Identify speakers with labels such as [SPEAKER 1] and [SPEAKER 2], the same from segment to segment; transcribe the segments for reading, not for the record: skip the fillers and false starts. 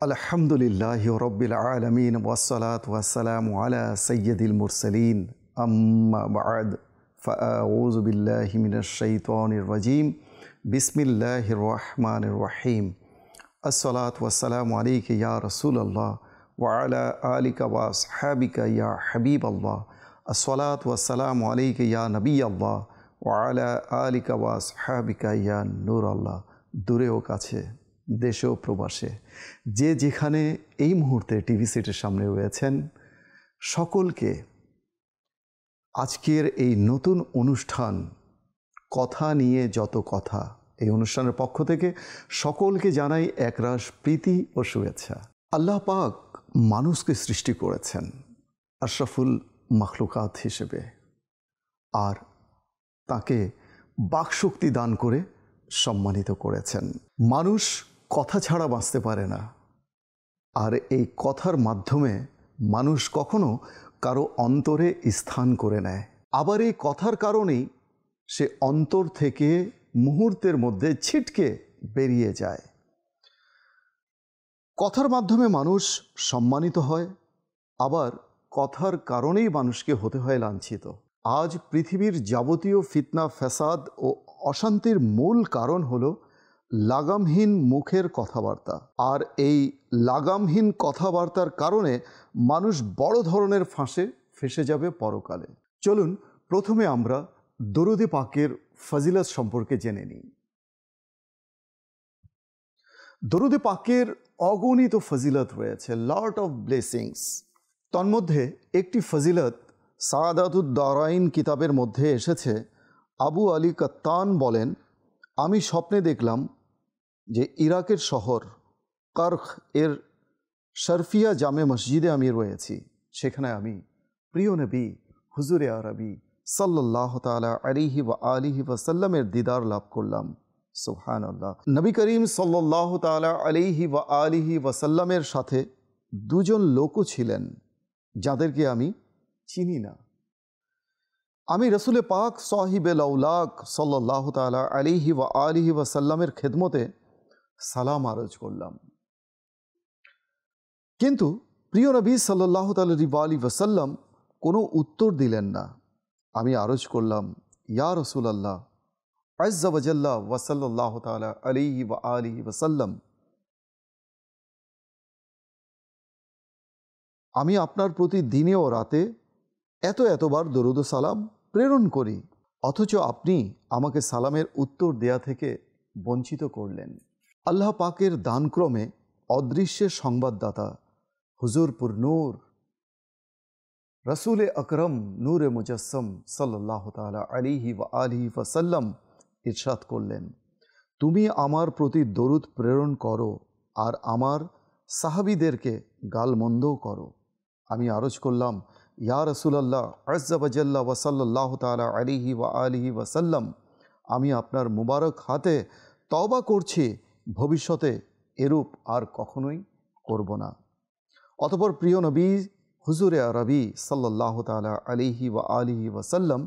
[SPEAKER 1] আলহামদুলিল্লাহি রাব্বিল আলামিন ওয়াসসালাতু ওয়াসসালামু আলা সাইয়্যিদিল মুরসালিন আম্মা বা'দ ফাআউযু বিল্লাহি মিনাশ শাইতানির রাজীম বিসমিল্লাহির রহমানির রহিম আসসালাতু ওয়াসসালামু আলাইকা ইয়া রাসূলুল্লাহ ওয়া আলা আলিকা ওয়া আসহাবিকা ইয়া হাবিবাল্লাহ আসসালাতু ওয়াসসালামু আলাইকা ইয়া নবিয়াল্লাহ ওয়া আলা আলিকা ওয়া আসহাবিকা ইয়া নূরাল্লাহ। দূরে ও কাছে, দেশে ও প্রবাসে, যে যেখানে এই মুহূর্তে টিভি সেটের সামনে রয়েছেন, সকলকে আজকের এই নতুন অনুষ্ঠান কথা নিয়ে যত কথা, এই অনুষ্ঠানের পক্ষ থেকে সকলকে জানাই একরাশ প্রীতি ও শুভেচ্ছা। আল্লাহ পাক মানুষকে সৃষ্টি করেছেন আশরাফুল মাখলুকাত হিসেবে, আর তাকে বাকশক্তি দান করে সম্মানিত করেছেন। মানুষ কথা ছাড়া বাঁচতে পারে না, আর এই কথার মাধ্যমে মানুষ কখনো কারো অন্তরে স্থান করে নেয়। আবার এই কথার কারণেই সে অন্তর থেকে মুহূর্তের মধ্যে ছিটকে বেরিয়ে যায়। কথার মাধ্যমে মানুষ সম্মানিত হয়, আবার কথার কারণেই মানুষকে হতে হয় লাঞ্ছিত। আজ পৃথিবীর যাবতীয় ফিতনা, ফ্যাসাদ ও অশান্তির মূল কারণ হলো লাগামহীন মুখের কথাবার্তা। আর এই লাগামহীন কথাবার্তার কারণে মানুষ বড় ধরনের ফাঁসে ফেসে যাবে পরকালে। চলুন প্রথমে আমরা দরুদে পাকের ফজিলত সম্পর্কে জেনে নিই। দরুদে পাকের অগণিত ফজিলত রয়েছে, লট অফ ব্লেসিংস। তন্মধ্যে একটি ফজিলত সাআদাতুদ দারাইন কিতাবের মধ্যে এসেছে। আবু আলী কাত্তান বলেন, আমি স্বপ্নে দেখলাম যে ইরাকের শহর কারখ এর শরফিয়া জামে মসজিদে আমি রয়েছি। সেখানে আমি প্রিয় নবী হুজুরে আরবি সাল্লাল্লাহু তাআলা আলাইহি ওয়া আলিহি ওয়াসাল্লামের দিদার লাভ করলাম। সুবহানাল্লাহ। নবী করিম সাল্লাল্লাহু তাআলা আলাইহি ওয়া আলিহি ওয়াসাল্লামের সাথে দুজন লোকও ছিলেন যাদেরকে আমি চিনি না। আমি রসুল পাক সাহিবে লাউলাক সাল্লাল্লাহু তাআলা আলাইহি ওয়া আলিহি ওয়াসাল্লামের খেদমতে সালাম আরজ করলাম, কিন্তু প্রিয় নবী সাল্লাল্লাহু তাআলা আলাইহি ওয়াসাল্লাম কোনো উত্তর দিলেন না। আমি আরজ করলাম, ইয়া রাসূলুল্লাহ আযজা ওয়া জাল্লা ওয়া সাল্লাল্লাহু তাআলা আলাইহি ওয়া আলিহি ওয়াসাল্লাম, আমি আপনার প্রতি দিনে ও রাতে এতবার দরুদ ও সালাম প্রেরণ করি, অথচ আপনি আমাকে সালামের উত্তর দেয়া থেকে বঞ্চিত করলেন। আল্লাহ পাকের দানক্রমে অদৃশ্যের সংবাদদাতা হুজুর পুরনূর রসুল আকরম নূরে মুজাসসম সাল্লাল্লাহু তাআলা আলাইহি ওয়া আলিহি ওয়াসাল্লাম ইরশাদ করলেন, তুমি আমার প্রতি দরুদ প্রেরণ করো আর আমার সাহাবীদেরকে গালমন্দও করো। আমি আরজ করলাম, ইয়া রাসূলুল্লাহ আযজা ওয়া জাল্লা ওয়া সাল্লাল্লাহু তাআলা আলাইহি ওয়া আলিহি ওয়াসাল্লাম, আমি আপনার মুবারক হাতে তওবা করছি, ভবিষ্যতে এরূপ আর কখনোই করব না। অতঃপর প্রিয় নবী হুজুরে আরবি সাল্লাল্লাহু তাআলা আলাইহি ওয়া আলিহি ওয়াসাল্লাম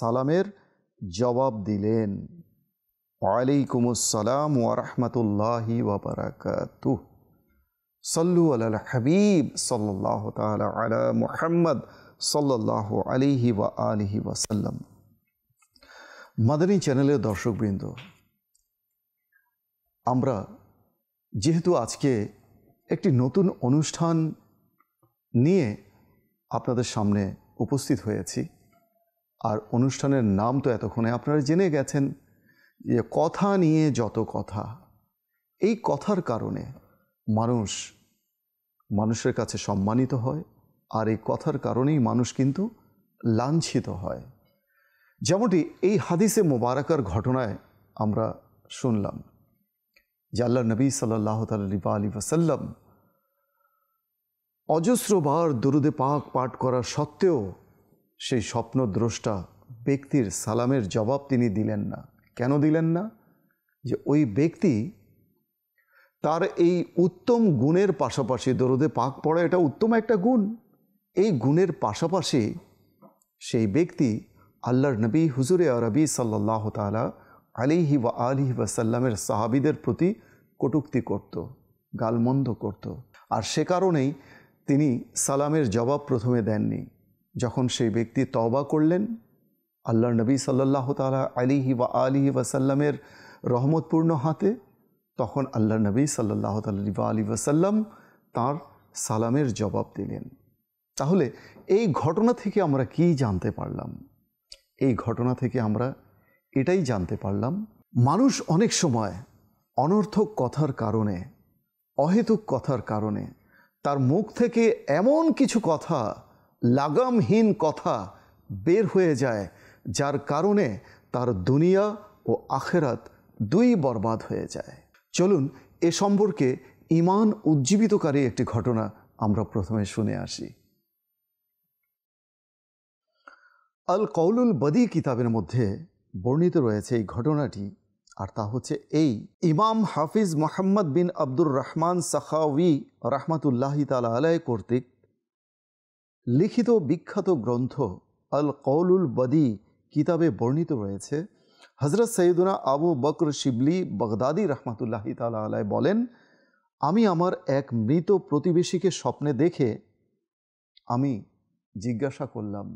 [SPEAKER 1] সালামের জবাব দিলেন, ওয়ালাইকুমুস সালাম ওয়া রাহমাতুল্লাহি ওয়া বারাকাতুহু, সল্লু আলাল হাবিব সাল্লাল্লাহু তাআলা আলা মুহাম্মদ সাল্লাল্লাহু আলাইহি ওয়া আলিহি ওয়াসাল্লাম। মাদানী চ্যানেলের দর্শকবৃন্দ, আমরা যেহেতু আজকে একটি নতুন অনুষ্ঠান নিয়ে আপনাদের সামনে উপস্থিত হয়েছি, আর অনুষ্ঠানের নাম তো এতক্ষণে আপনারা জেনে গেছেন যে কথা নিয়ে যত কথা। এই কথার কারণে মানুষের কাছে সম্মানিত হয়, আর এই কথার কারণেই মানুষ কিন্তু লাঞ্ছিত হয়। যেমনটি এই হাদিসে মোবারকার ঘটনায় আমরা শুনলাম যে আল্লাহ নবী সাল্লাল্লাহু তাআলা আলাইহি ওয়াসাল্লাম অজস্রবার দরুদে পাক পাঠ করা সত্ত্বেও সেই স্বপ্নদ্রষ্টা ব্যক্তির সালামের জবাব তিনি দিলেন না। কেন দিলেন না? যে ওই ব্যক্তি তার এই উত্তম গুণের পাশাপাশি, দরুদে পাক পড়া এটা উত্তম একটা গুণ, এই গুণের পাশাপাশি সেই ব্যক্তি আল্লাহর নবী হুজুরে আরবি সাল্লাল্লাহু তাআলা আলাইহি ওয়া আলিহি ওয়াসাল্লামের সাহাবীদের প্রতি কটূক্তি করত, গালমন্দ করত। আর সে কারণেই তিনি সালামের জবাব প্রথমে দেননি। যখন সেই ব্যক্তি তওবা করলেন, আল্লাহর নবী সাল্লাল্লাহু তাআলা আলাইহি ওয়া আলিহি ওয়াসাল্লামের রহমতপূর্ণ হাতে, তখন আল্লাহর নবী সাল্লাল্লাহু তাআলা আলাইহি ওয়াসাল্লাম তাঁর সালামের জবাব দিলেন। তাহলে এই ঘটনা থেকে আমরা কি জানতে পারলাম? এই ঘটনা থেকে আমরা এটাই জানতে পারলাম, মানুষ অনেক সময় অনর্থক কথার কারণে, অহেতুক কথার কারণে তার মুখ থেকে এমন কিছু কথা, লাগামহীন কথা বের হয়ে যায়, যার কারণে তার দুনিয়া ও আখিরাত দুই বরবাদ হয়ে যায়। চলুন এ সম্পর্কে ঈমান উজ্জীবিতকারী একটি ঘটনা আমরা প্রথমে শুনে আসি। আল কওলুল বদী কিতাবের মধ্যে বর্ণিত রয়েছে এই ঘটনাটি, আর তা হচ্ছে এই: ইমাম হাফিজ মোহাম্মদ বিন আব্দুর রহমান সাখাওয়ি রাহমাতুল্লাহি তাআলা আলাইহি কর্তৃক লিখিত বিখ্যাত গ্রন্থ আল কওলুল বদী কিতাবে বর্ণিত রয়েছে, হযরত সৈয়দনা আবু বকর শিবলি বাগদাদি রাহমাতুল্লাহি তাআলা আলাইহি বলেন, আমি আমার এক মৃত প্রতিবেশীকে স্বপ্নে দেখে আমি জিজ্ঞাসা করলাম,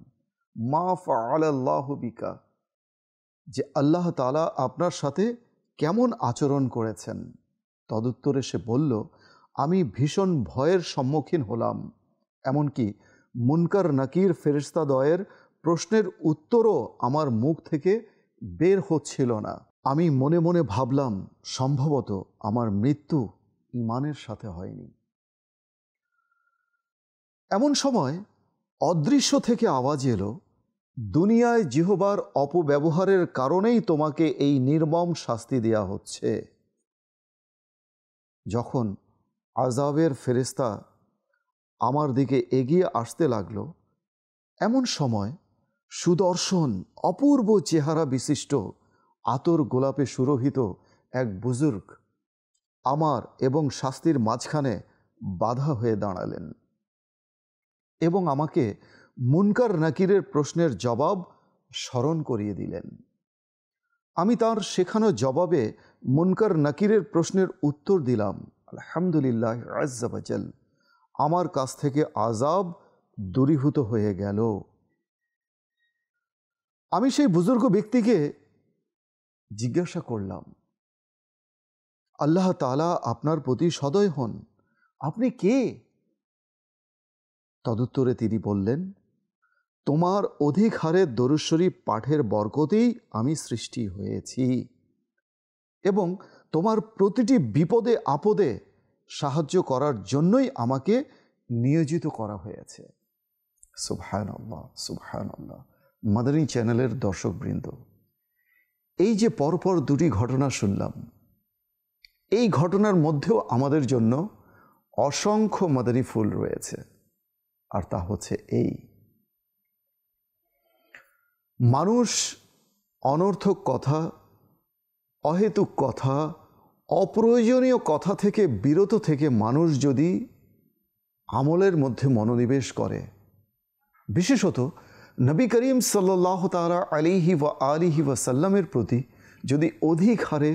[SPEAKER 1] মা ফাআলাল্লাহু বিকা, যে আল্লাহ তাআলা আপনার সাথে কেমন আচরণ করেছেন? তদুত্তরে সে বলল, আমি ভীষণ ভয়ের সম্মুখীন হলাম, এমনকি মুনকার নাকির ফেরেশতাদ্বয়ের প্রশ্নের উত্তরও আমার মুখ থেকে বের হচ্ছিল না। আমি মনে মনে ভাবলাম, সম্ভবত আমার মৃত্যু ঈমানের সাথে হয়নি। এমন সময় অদৃশ্য থেকে আওয়াজ এলো, দুনিয়ায় জিহবার অপব্যবহারের কারণেই তোমাকে এই নির্মম শাস্তি দেয়া হচ্ছে। যখন আযাবের ফেরেশতা আমার দিকে এগিয়ে আসতে লাগলো, এমন সময় সুদর্শন অপূর্ব চেহারা বিশিষ্ট আতর গোলাপে সুরভিত এক বুজুর্গ আমার এবং শাস্তির মাঝখানে বাধা হয়ে দাঁড়ালেন এবং আমাকে মুনকার নাকিরের প্রশ্নের জবাব স্মরণ করিয়ে দিলেন। আমি তার শেখানো জবাবে মুনকার নাকিরের প্রশ্নের উত্তর দিলাম, আলহামদুলিল্লাহ আজ্জা ওয়াজাল, আমার কাছ থেকে আযাব দূরীভূত হয়ে গেল। আমি সেই বুজুর্গ ব্যক্তিকে জিজ্ঞাসা করলাম, আল্লাহ তাআলা আপনার প্রতি সদয় হন, আপনি কে? তদুত্তরে তিনি বললেন, তোমার অধিক হারে দরুদ শরীফ পাঠের বরকতেই আমি সৃষ্টি হয়েছি এবং তোমার প্রতিটি বিপদে আপদে সাহায্য করার জন্যই আমাকে নিয়োজিত করা হয়েছে। সুবহানাল্লাহ, সুবহানাল্লাহ। মাদানী চ্যানেলের দর্শকবৃন্দ, এই যে পরপর দুটি ঘটনা শুনলাম, এই ঘটনার মধ্যেও আমাদের জন্য অসংখ্য মাদানী ফুল রয়েছে, আর তা হচ্ছে এই: মানুষ অনর্থক কথা, অহেতুক কথা, অপ্রয়োজনীয় কথা থেকে বিরত থেকে মানুষ যদি আমলের মধ্যে মনোনিবেশ করে, বিশেষত নবী করিম সাল্লাল্লাহু তাআলা আলাইহি ওয়া আলিহি ওয়াসাল্লামের প্রতি যদি অধিক হারে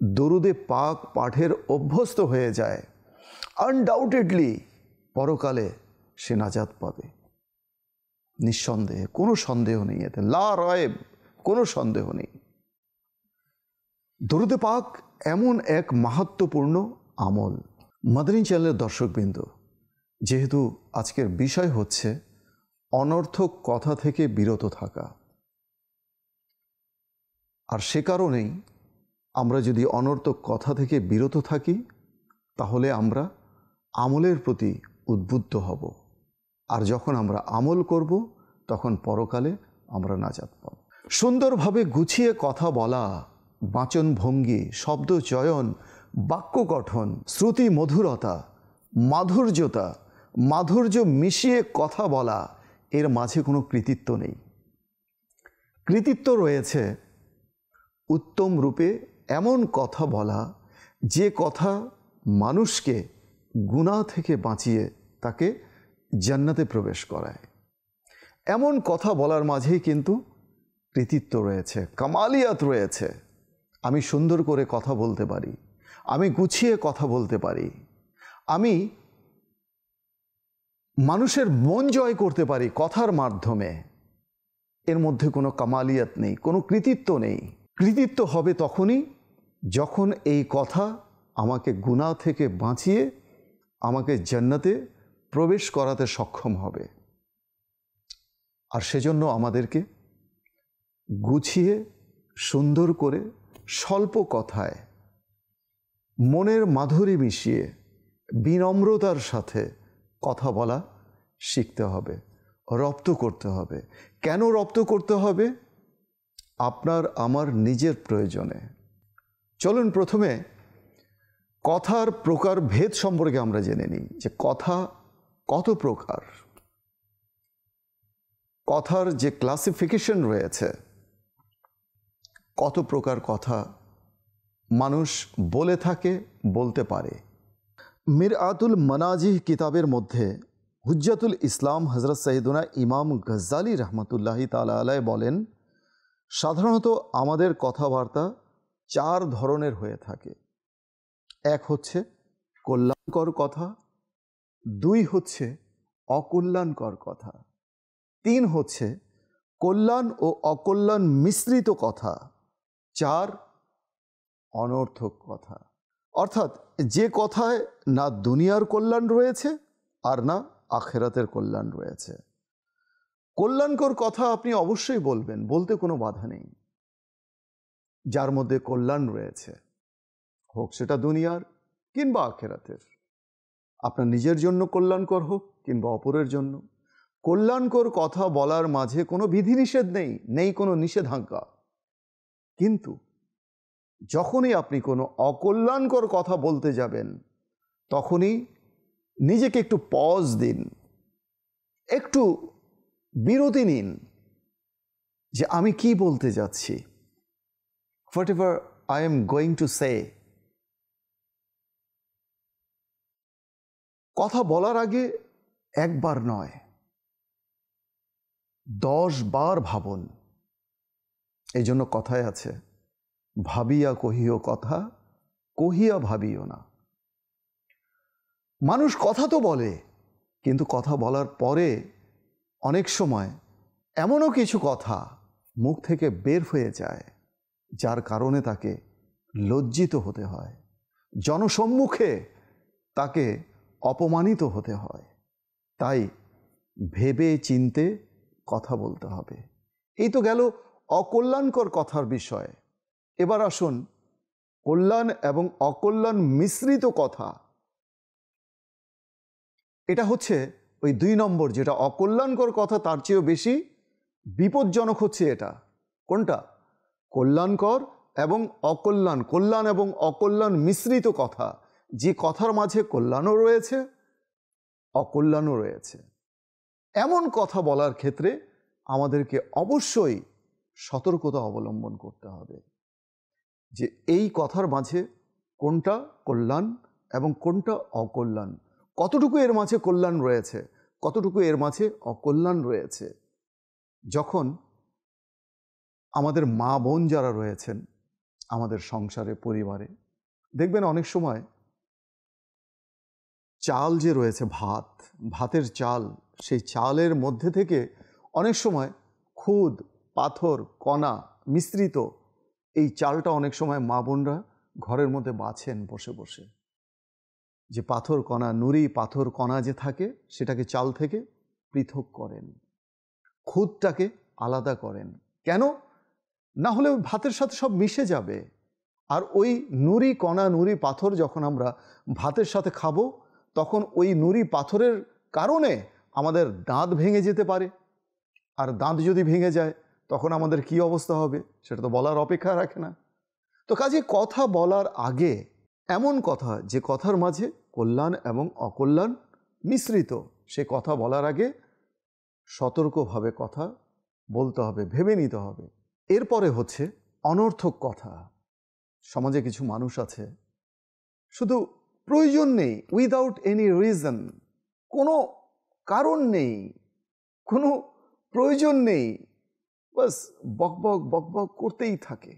[SPEAKER 1] দরুদে পাক পাঠের অভ্যস্ত হয়ে যায়, আনডাউটেডলি পরকালে সে নাজাত পাবে, নিঃসন্দেহে, কোনো সন্দেহ নেই, এতে লা রায়েব, কোনো সন্দেহ নেই। দরুদে পাক এমন এক মাহাত্ম্যপূর্ণ আমল। মাদানী চ্যানেলের দর্শকবৃন্দ, যেহেতু আজকের বিষয় হচ্ছে অনর্থক কথা থেকে বিরত থাকা, আর সে কারণেই আমরা যদি অনর্থক কথা থেকে বিরত থাকি, তাহলে আমরা আমলের প্রতি উদ্বুদ্ধ হব, আর যখন আমরা আমল করব তখন পরকালে আমরা নাজাত পাব। সুন্দরভাবে গুছিয়ে কথা বলা, বাচন ভঙ্গি, শব্দ চয়ন, বাক্য গঠন, শ্রুতি মধুরতা, মাধুর্য মিশিয়ে কথা বলা, এর মাঝে কোনো কৃতিত্ব নেই। কৃতিত্ব রয়েছে উত্তম রূপে এমন কথা বলা, যে কথা মানুষকে গুনাহ থেকে বাঁচিয়ে তাকে জান্নাতে প্রবেশ করায়। এমন কথা বলার মাঝেই কিন্তু কৃতিত্ব রয়েছে, কামালিয়াত রয়েছে। আমি সুন্দর করে কথা বলতে পারি, আমি গুছিয়ে কথা বলতে পারি, আমি মানুষের মন জয় করতে পারি কথার মাধ্যমে, এর মধ্যে কোনো কামালিয়াত নেই, কোনো কৃতিত্ব নেই। কৃতিত্ব হবে তখনই যখন এই কথা আমাকে গুনাহ থেকে বাঁচিয়ে আমাকে জান্নাতে প্রবেশ করাতে সক্ষম হবে। আর সেজন্য আমাদেরকে গুছিয়ে সুন্দর করে স্বল্প কথায় মনের মাধুরী মিশিয়ে বিনম্রতার সাথে কথা বলা শিখতে হবে, রপ্ত করতে হবে। কেন রপ্ত করতে হবে? আপনার আমার নিজের প্রয়োজনে। চলুন প্রথমে কথার প্রকার ভেদ সম্পর্কে আমরা জেনে নিই, যে কথা কত প্রকার, কথার যে ক্লাসিফিকেশন রয়েছে, কত প্রকার কথা মানুষ বলে থাকে, বলতে পারে। মিরআতুল মানাজিহ কিতাবের মধ্যে হুজ্জাতুল ইসলাম হযরত সৈয়দনা ইমাম গজ্জালী রহমতুল্লাহি তাআলা আলাইহি বলেন, সাধারণত আমাদের কথাবার্তা 4 ধরনের হয়ে থাকে। এক হচ্ছে কল্যাণকর কথা, 2 হচ্ছে অকল্যাণকর কথা, 3 হচ্ছে কল্যাণ ও অকল্যাণ মিশ্রিত কথা, 4 অনর্থক কথা। অর্থাৎ যে কথায় না দুনিয়ার কল্যাণ রয়েছে আর না আখিরাতের কল্যাণ রয়েছে। কল্যাণকর কথা আপনি অবশ্যই বলবেন, বলতে কোনো বাধা নেই, যার মধ্যে কল্যাণ রয়েছে, হোক সেটা দুনিয়ার কিংবা আখিরাতের। আপনার নিজের জন্য কল্যাণকর হোক কিংবা অপরের জন্য। কল্যাণকর কথা বলার মাঝে কোনো বিধিনিষেধ নেই, নেই কোনো নিষেধাজ্ঞা। কিন্তু যখনই আপনি কোনো অকল্যাণকর কথা বলতে যাবেন, তখনই নিজেকে একটু পজ দিন, একটু বিরতি নিন, যে আমি কি বলতে যাচ্ছি। Whatever I am going to say. কথা বলার আগে একবার নয়, 10 বার ভাবুন। এই জন্য কথায় আছে, ভাবিয়া কহিও কথা, কহিয়া ভাবিও না। মানুষ কথা তো বলে, কিন্তু কথা বলার পরে অনেক সময় এমনও কিছু কথা মুখ থেকে বের হয়ে যায়, যার কারণে তাকে লজ্জিত হতে হয়, জনসম্মুখে তাকে অপমানিত হতে হয়। তাই ভেবে চিন্তে কথা বলতে হবে। এই তো গেল অকল্যাণকর কথার বিষয়। এবার আসুন কল্যাণ এবং অকল্যাণ মিশ্রিত কথা। এটা হচ্ছে ওই 2 নম্বর, যেটা অকল্যাণকর কথা তার চেয়েও বেশি বিপজ্জনক হচ্ছে এটা। কোনটা? কল্যাণকর এবং অকল্যাণ, কল্যাণ এবং অকল্যাণ মিশ্রিত কথা, যে কথার মাঝে কল্যাণও রয়েছে অকল্যাণও রয়েছে। এমন কথা বলার ক্ষেত্রে আমাদেরকে অবশ্যই সতর্কতা অবলম্বন করতে হবে, যে এই কথার মাঝে কোনটা কল্যাণ এবং কোনটা অকল্যাণ, কতটুকু এর মাঝে কল্যাণ রয়েছে, কতটুকু এর মাঝে অকল্যাণ রয়েছে। যখন আমাদের মা বোন যারা রয়েছেন আমাদের সংসারে, পরিবারে, দেখবেন অনেক সময় চাল যে রয়েছে, ভাতের চাল, সেই চালের মধ্যে থেকে অনেক সময় খুদ, পাথর, কণা মিশ্রিত এই চালটা অনেক সময় মা বোনরা ঘরের মধ্যে বাছেন বসে বসে, যে পাথর কণা, নুড়ি পাথর কণা যে থাকে সেটাকে চাল থেকে পৃথক করেন, খুদটাকে আলাদা করেন। কেন? না হলে ভাতের সাথে সব মিশে যাবে। আর ওই নুড়ি কণা, নুড়ি পাথর যখন আমরা ভাতের সাথে খাবো, তখন ওই নুড়ি পাথরের কারণে আমাদের দাঁত ভেঙে যেতে পারে। আর দাঁত যদি ভেঙে যায় তখন আমাদের কি অবস্থা হবে সেটা তো বলার অপেক্ষা রাখে না। তো কাজে কথা বলার আগে এমন কথা যে কথার মাঝে কল্যাণ এবং অকল্যাণ মিশ্রিত, সে কথা বলার আগে সতর্কভাবে কথা বলতে হবে, ভেবে নিতে হবে। এরপরে হচ্ছে অনর্থক কথা। সমাজে কিছু মানুষ আছে শুধু প্রয়োজন নেই, উইদাউট এনি রিজন, কোনো কারণ নেই, কোনো প্রয়োজন নেই, বাস বকবক বকবক করতেই থাকে।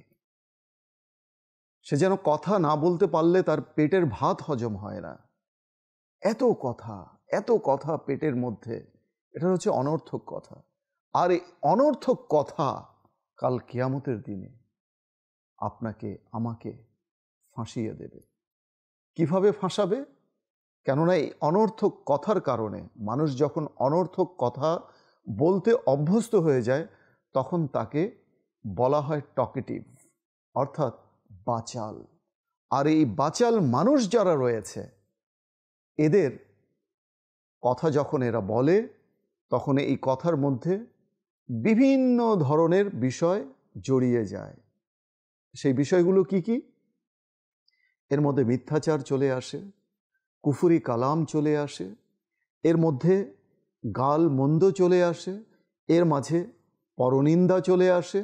[SPEAKER 1] সে যেন কথা না বলতে পারলে তার পেটের ভাত হজম হয় না। এত কথা পেটের মধ্যে, এটা হচ্ছে অনর্থক কথা। আর এই অনর্থক কথা কাল কিয়ামতের দিনে আপনাকে আমাকে ফাঁসিয়ে দেবে। কিভাবে ফাঁসাবে? কেননা এই অনর্থক কথার কারণে মানুষ যখন অনর্থক কথা বলতে অভ্যস্ত হয়ে যায়, তখন তাকে বলা হয় টকেটিভ, অর্থাৎ বাচাল। আর এই বাচাল মানুষ যারা রয়েছে, এদের কথা যখন এরা বলে, তখন এই কথার মধ্যে বিভিন্ন ধরনের বিষয় জড়িয়ে যায়। সেই বিষয়গুলো কি কি? এর মধ্যে মিথ্যাচার চলে আসে, কুফরি কালাম চলে আসে, এর মধ্যে গাল মন্দ চলে আসে, এর মাঝে পরনিন্দা চলে আসে,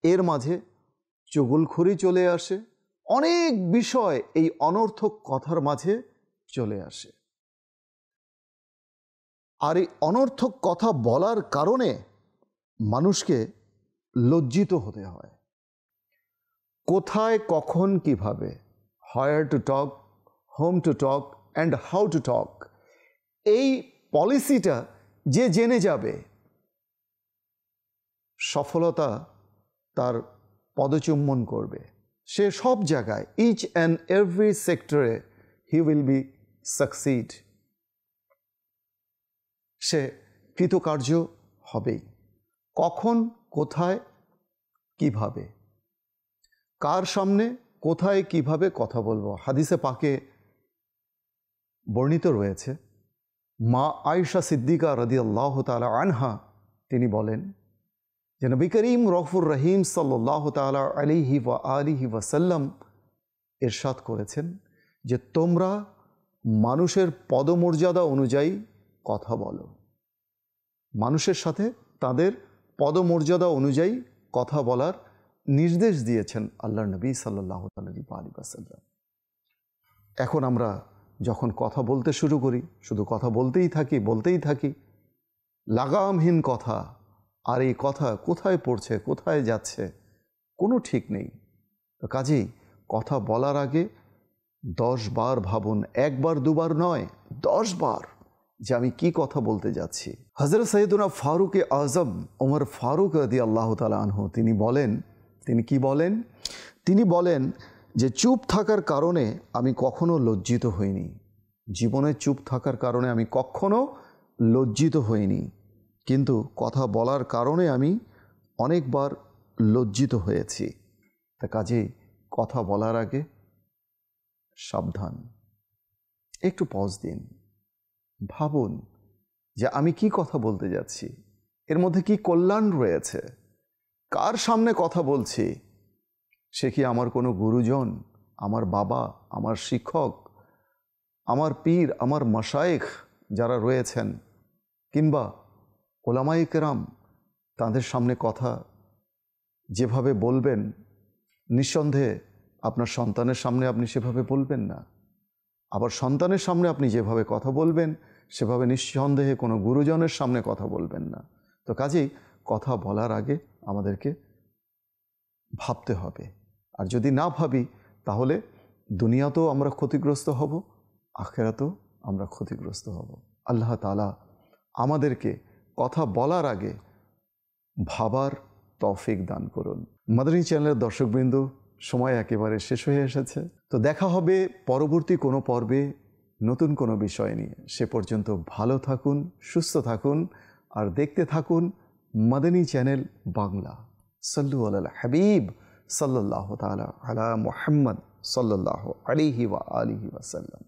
[SPEAKER 1] এর মাঝে চুগলখড়ি চলে আসে, অনেক বিষয় এই অনর্থক কথার মাঝে চলে আসে। আর এই অনর্থক কথা বলার কারণে মানুষকে লজ্জিত হতে হয়। কোথায়, কখন, কিভাবে, হোয়ার to talk, home to talk and how to talk, এই পলিসিটা যে জেনে যাবে, সফলতা তার পদচুম্বন করবে। সে সব জায়গায়, ইচ অ্যান্ড এভরি সেক্টরে হি উইল বি সাকসিড। সে কৃতকার্য হবেই। কখন, কোথায়, কিভাবে, কার সামনে, কোথায়, কিভাবে কথা বলবো। হাদিসে পাকে বর্ণিত রয়েছে, মা আয়েশা সিদ্দিকা রাদিয়াল্লাহু তাআলা আনহা তিনি বলেন যে নবী করিম রউফুর রহিম সাল্লাল্লাহু তাআলা আলাইহি ওয়া আলিহি ওয়াসাল্লাম ইরশাদ করেছেন যে তোমরা মানুষের পদমর্যাদা অনুযায়ী কথা বলো। মানুষের সাথে তাদের পদমর্যাদা অনুযায়ী কথা বলার নির্দেশ দিয়েছেন আল্লাহর নবী সাল্লাল্লাহু আলাইহি ওয়াসাল্লাম। এখন আমরা যখন কথা বলতে শুরু করি, শুধু কথা বলতেই থাকি, লাগামহীন কথা। আর এই কথা কোথায় পড়ছে, কোথায় যাচ্ছে, কোনো ঠিক নেই। কাজেই কথা বলার আগে 10 বার ভাবুন, একবার দুবার নয়, 10 বার, যে আমি কি কথা বলতে যাচ্ছি। হযরত সৈয়দনা ফারুক আজম ওমর ফারুক রাদিয়াল্লাহু তাআলা আনহু তিনি কি বলেন? তিনি বলেন যে চুপ থাকার কারণে আমি কখনো লজ্জিত হইনি। জীবনে চুপ থাকার কারণে আমি কখনো লজ্জিত হইনি, কিন্তু কথা বলার কারণে আমি অনেকবার লজ্জিত হয়েছি। তা কাজেই কথা বলার আগে সাবধান, একটু পজ দিন, ভাবুন যে আমি কি কথা বলতে যাচ্ছি, এর মধ্যে কি কল্যাণ রয়েছে, কার সামনে কথা বলছি। সে কি আমার কোনো গুরুজন, আমার বাবা, আমার শিক্ষক, আমার পীর, আমার মাশায়েখ যারা রয়েছেন, কিংবা ওলামায়ে কেরাম, তাদের সামনে কথা যেভাবে বলবেন, নিঃসন্দেহে আপনার সন্তানের সামনে আপনি সেভাবে বলবেন না। আবার সন্তানের সামনে আপনি যেভাবে কথা বলবেন, সেভাবে নিঃসন্দেহে কোনো গুরুজনের সামনে কথা বলবেন না। তো কাজেই কথা বলার আগে আমাদেরকে ভাবতে হবে। আর যদি না ভাবি, তাহলে দুনিয়াতেও আমরা ক্ষতিগ্রস্ত হব, আখিরাতেও আমরা ক্ষতিগ্রস্ত হব। আল্লাহ তাআলা আমাদেরকে কথা বলার আগে ভাবার তৌফিক দান করুন। মাদানী চ্যানেলের দর্শকবৃন্দ, সময় একেবারে শেষ হয়ে এসেছে। তো দেখা হবে পরবর্তী কোনো পর্বে নতুন কোনো বিষয় নিয়ে। সে পর্যন্ত ভালো থাকুন, সুস্থ থাকুন, আর দেখতে থাকুন মাদানী চ্যানেল বাংলা। সাল্লু আলাল হাবিব সাল্লাল্লাহু তাআলা আলা মুহাম্মদ সাল্লাল্লাহু আলাইহি ওয়া আলিহি ওয়াসাল্লাম।